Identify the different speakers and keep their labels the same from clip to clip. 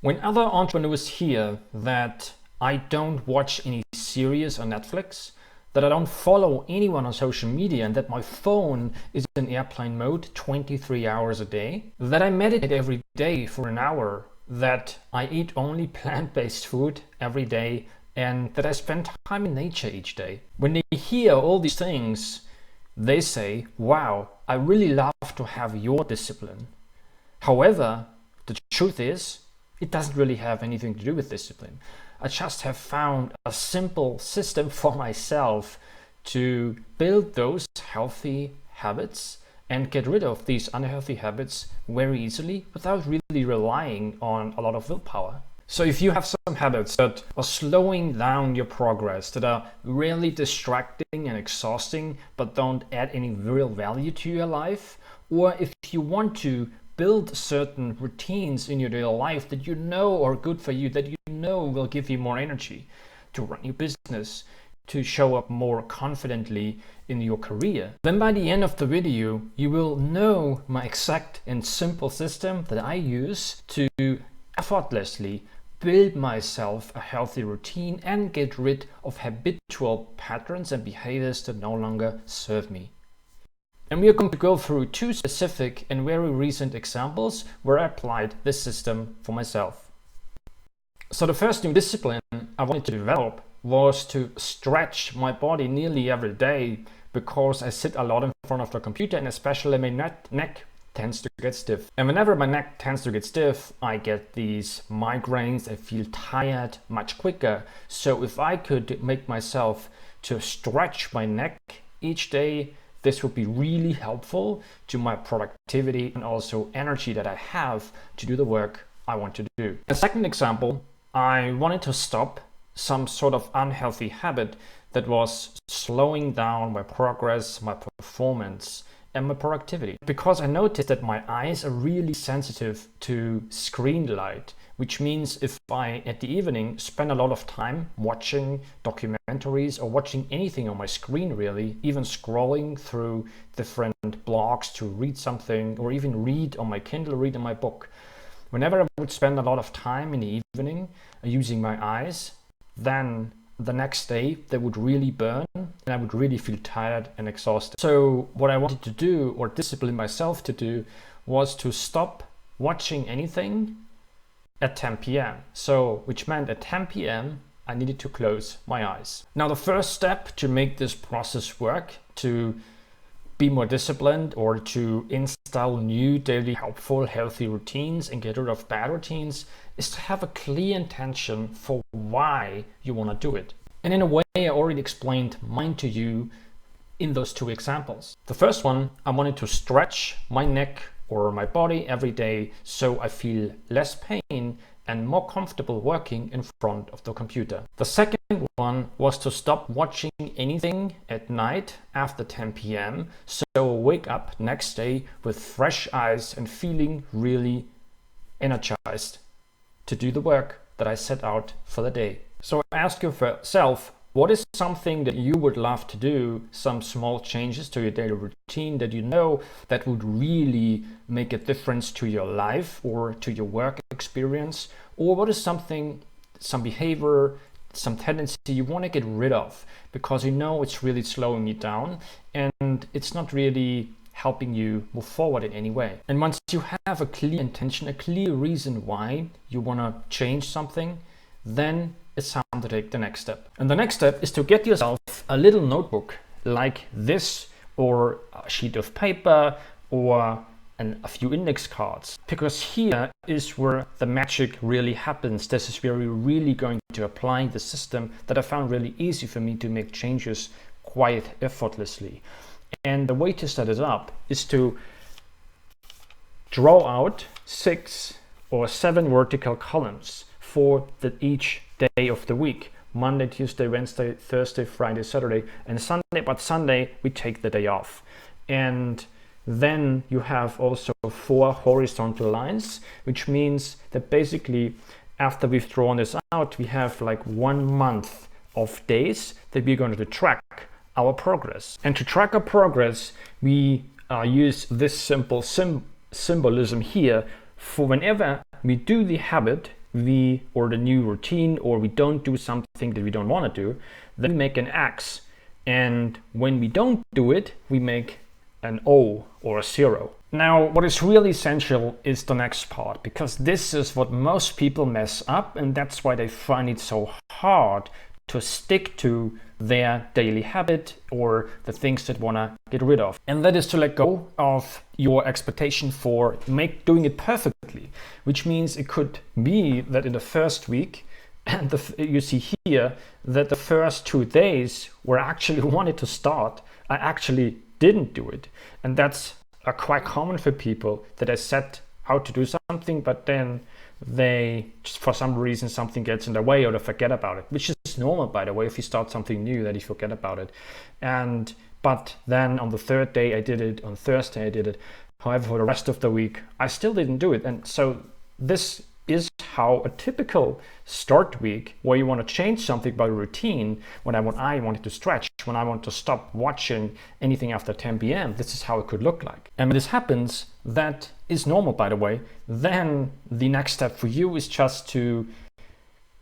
Speaker 1: When other entrepreneurs hear that I don't watch any series on Netflix, that I don't follow anyone on social media, and that my phone is in airplane mode 23 hours a day, that I meditate every day for an hour, that I eat only plant-based food every day, and that I spend time in nature each day. When they hear all these things, they say, wow, I really love to have your discipline. However, the truth is, it doesn't really have anything to do with discipline. I just have found a simple system for myself to build those healthy habits and get rid of these unhealthy habits very easily without really relying on a lot of willpower. So if you have some habits that are slowing down your progress, that are really distracting and exhausting, but don't add any real value to your life, or if you want to build certain routines in your daily life that you know are good for you, that you know will give you more energy to run your business, to show up more confidently in your career, then by the end of the video, you will know my exact and simple system that I use to effortlessly build myself a healthy routine and get rid of habitual patterns and behaviors that no longer serve me. And we are going to go through two specific and very recent examples where I applied this system for myself. So the first new discipline I wanted to develop was to stretch my body nearly every day, because I sit a lot in front of the computer, and especially my neck tends to get stiff. And whenever my neck tends to get stiff, I get these migraines. I feel tired much quicker. So if I could make myself to stretch my neck each day, this would be really helpful to my productivity and also energy that I have to do the work I want to do. The second example, I wanted to stop some sort of unhealthy habit that was slowing down my progress, my performance, and my productivity. Because I noticed that my eyes are really sensitive to screen light, which means if I, at the evening, spend a lot of time watching documentaries or watching anything on my screen really, even scrolling through different blogs to read something, or even read on my Kindle, read in my book. Whenever I would spend a lot of time in the evening using my eyes, then the next day they would really burn and I would really feel tired and exhausted. So what I wanted to do, or discipline myself to do, was to stop watching anything at 10 p.m. So which meant at 10 p.m. I needed to close my eyes. Now the first step to make this process work, to be more disciplined or to install new daily helpful healthy routines and get rid of bad routines, is to have a clear intention for why you want to do it. And in a way, I already explained mine to you in those two examples. The first one, I wanted to stretch my neck or my body every day so I feel less pain and more comfortable working in front of the computer. The second one was to stop watching anything at night after 10 p.m. so I wake up next day with fresh eyes and feeling really energized to do the work that I set out for the day. So ask yourself, what is something that you would love to do, some small changes to your daily routine that you know that would really make a difference to your life or to your work experience? Or what is something, some behavior, some tendency you want to get rid of because you know it's really slowing you down and it's not really helping you move forward in any way. And once you have a clear intention, a clear reason why you want to change something, then it's time to take the next step. And the next step is to get yourself a little notebook like this, or a sheet of paper, or a few index cards, because here is where the magic really happens. This is where we're really going to apply the system that I found really easy for me to make changes quite effortlessly. And the way to set it up is to draw out 6 or 7 vertical columns for each day of the week: Monday, Tuesday, Wednesday, Thursday, Friday, Saturday, and Sunday. But Sunday we take the day off. And then you have also 4 horizontal lines, which means that basically after we've drawn this out, we have like 1 month of days that we're going to track our progress. And to track our progress, we use this simple symbolism here for whenever we do the habit the new routine, or we don't do something that we don't want to do, then we make an X. And when we don't do it, we make an O or a 0. Now, what is really essential is the next part, because this is what most people mess up, and that's why they find it so hard to stick to their daily habit or the things that want to get rid of. And that is to let go of your expectation for doing it perfectly, which means it could be that in the first week, and you see here that the first 2 days where I actually wanted to start, I actually didn't do it. And that's quite common for people, that they set out to do something, but then they just, for some reason, something gets in the way or they forget about it, which is normal, by the way, if you start something new, that you forget about it. But then on the 3rd day I did it, on Thursday I did it. However, for the rest of the week I still didn't do it. And so this is how a typical start week, where you want to change something by routine, when I wanted to stretch, when I want to stop watching anything after 10 p.m., this is how it could look like. And when this happens, that is normal, by the way. Then the next step for you is just to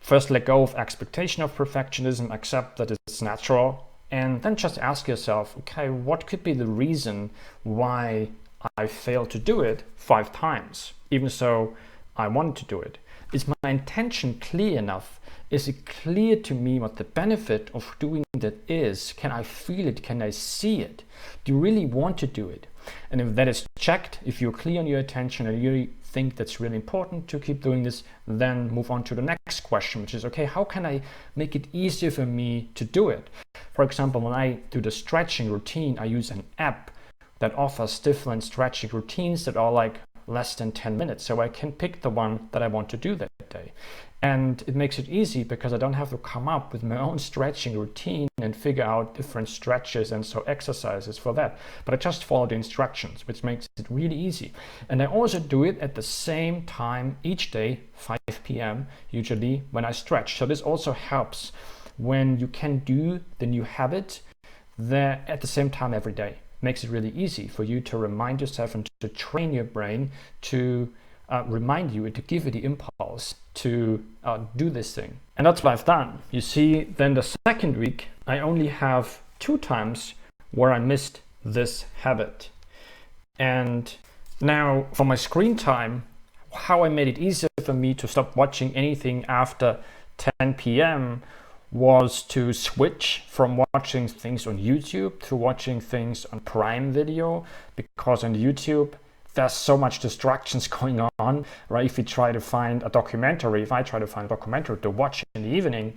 Speaker 1: first let go of expectation of perfectionism, accept that it's natural, and then just ask yourself, okay, what could be the reason why I failed to do it 5 times, even so I wanted to do it? Is my intention clear enough? Is it clear to me what the benefit of doing that is? Can I feel it? Can I see it? Do you really want to do it? And if that is checked, if you're clear on your intention and you really think that's really important to keep doing this, then move on to the next question, which is, okay, how can I make it easier for me to do it? For example, when I do the stretching routine, I use an app that offers different stretching routines that are like less than 10 minutes. So I can pick the one that I want to do that day. And it makes it easy because I don't have to come up with my own stretching routine and figure out different stretches and so exercises for that. But I just follow the instructions, which makes it really easy. And I also do it at the same time each day, 5 p.m. usually, when I stretch. So this also helps when you can do the new habit there at the same time every day. Makes it really easy for you to remind yourself and to train your brain to remind you and to give you the impulse to do this thing. And that's what I've done. You see, then the second week, I only have 2 times where I missed this habit. And now for my screen time, how I made it easier for me to stop watching anything after 10 p.m. was to switch from watching things on YouTube to watching things on Prime Video, because on YouTube there's so much distractions going on, right? If I try to find a documentary to watch in the evening,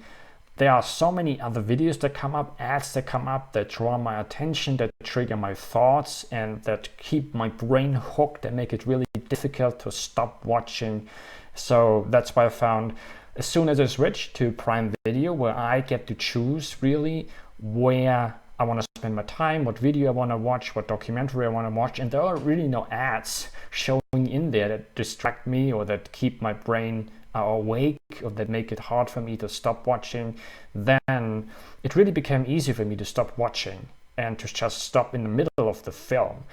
Speaker 1: there are so many other videos that come up, ads that come up, that draw my attention, that trigger my thoughts, and that keep my brain hooked and make it really difficult to stop watching. So that's why I found, as soon as I switch to Prime Video, where I get to choose really where I want to spend my time, what video I want to watch, what documentary I want to watch, and there are really no ads showing in there that distract me or that keep my brain awake or that make it hard for me to stop watching, then it really became easy for me to stop watching and to just stop in the middle of the film.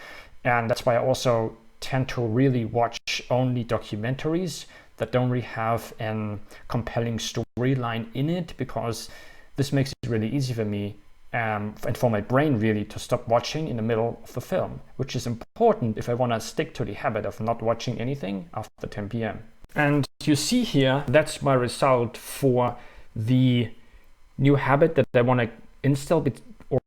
Speaker 1: And that's why I also tend to really watch only documentaries that don't really have a compelling storyline in it, because this makes it really easy for me and for my brain really to stop watching in the middle of the film, which is important if I want to stick to the habit of not watching anything after 10 p.m. And you see here, that's my result for the new habit that I want to install,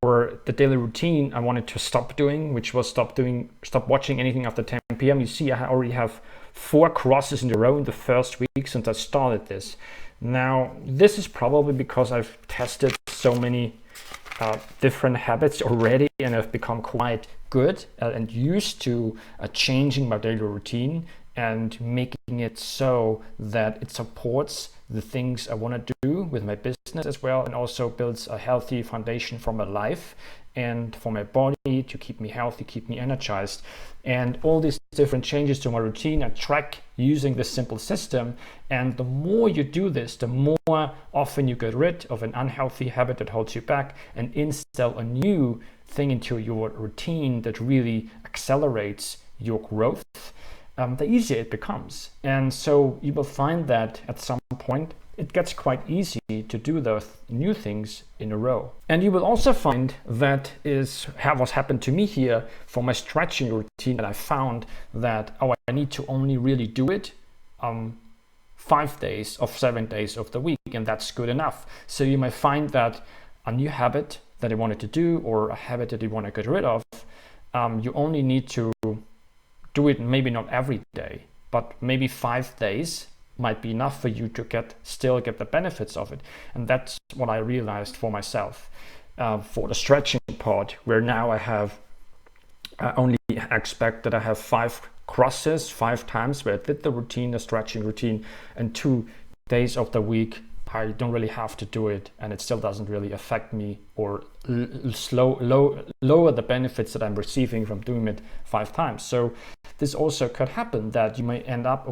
Speaker 1: or the daily routine I wanted to stop doing, which was stop watching anything after 10 p.m. You see, I already have 4 crosses in a row in the first week since I started this. Now, this is probably because I've tested so many different habits already, and I've become quite good and used to changing my daily routine and making it so that it supports the things I want to do with my business as well, and also builds a healthy foundation for my life and for my body to keep me healthy, keep me energized. And all these different changes to my routine I track using this simple system. And the more you do this, the more often you get rid of an unhealthy habit that holds you back and install a new thing into your routine that really accelerates your growth. the easier it becomes. And so you will find that at some point it gets quite easy to do those new things in a row. And you will also find that is what's happened to me here for my stretching routine, that I found that, I need to only really do it 5 days of 7 days of the week, and that's good enough. So you might find that a new habit that you wanted to do, or a habit that you want to get rid of, you only need to do it maybe not every day, but maybe 5 days might be enough for you to still get the benefits of it. And that's what I realized for myself for the stretching part, where now I only expect that I have 5 crosses 5 times where I did the routine, the stretching routine, and 2 days of the week I don't really have to do it, and it still doesn't really affect me or lower the benefits that I'm receiving from doing it 5 times. So this also could happen, that you may end up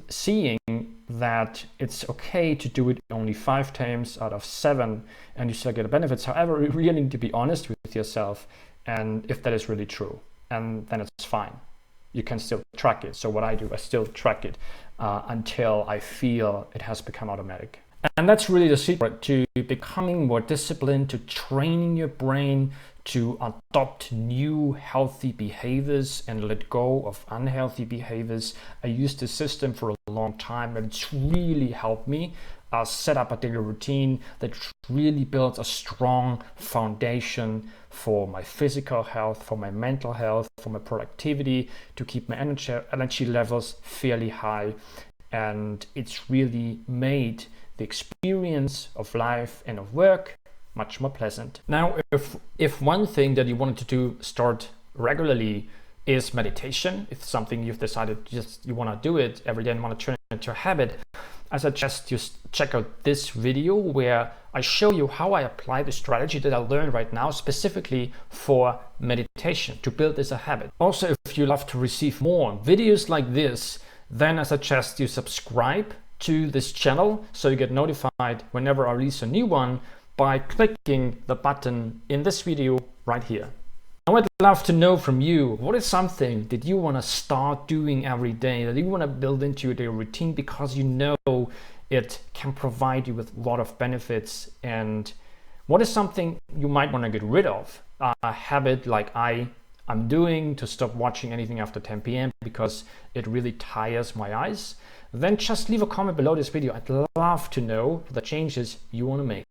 Speaker 1: seeing that it's okay to do it only 5 times out of 7 and you still get the benefits. However, you really need to be honest with yourself, and if that is really true, and then it's fine. You can still track it. So what I do, I still track it until I feel it has become automatic. And that's really the secret to becoming more disciplined, to training your brain to adopt new healthy behaviors and let go of unhealthy behaviors. I used this system for a long time, and it's really helped me set up a daily routine that really builds a strong foundation for my physical health, for my mental health, for my productivity, to keep my energy levels fairly high. And it's really made the experience of life and of work much more pleasant. Now, if one thing that you wanted to start regularly is meditation, if something you've decided you want to do it every day and want to turn it into a habit, I suggest you check out this video where I show you how I apply the strategy that I learned right now specifically for meditation, to build this a habit. Also, if you love to receive more videos like this, then I suggest you subscribe to this channel so you get notified whenever I release a new one by clicking the button in this video right here. I would love to know from you, what is something that you want to start doing every day, that you want to build into your daily routine because you know it can provide you with a lot of benefits? And what is something you might want to get rid of? A habit like I'm doing to stop watching anything after 10 p.m. because it really tires my eyes? Then just leave a comment below this video. I'd love to know the changes you want to make.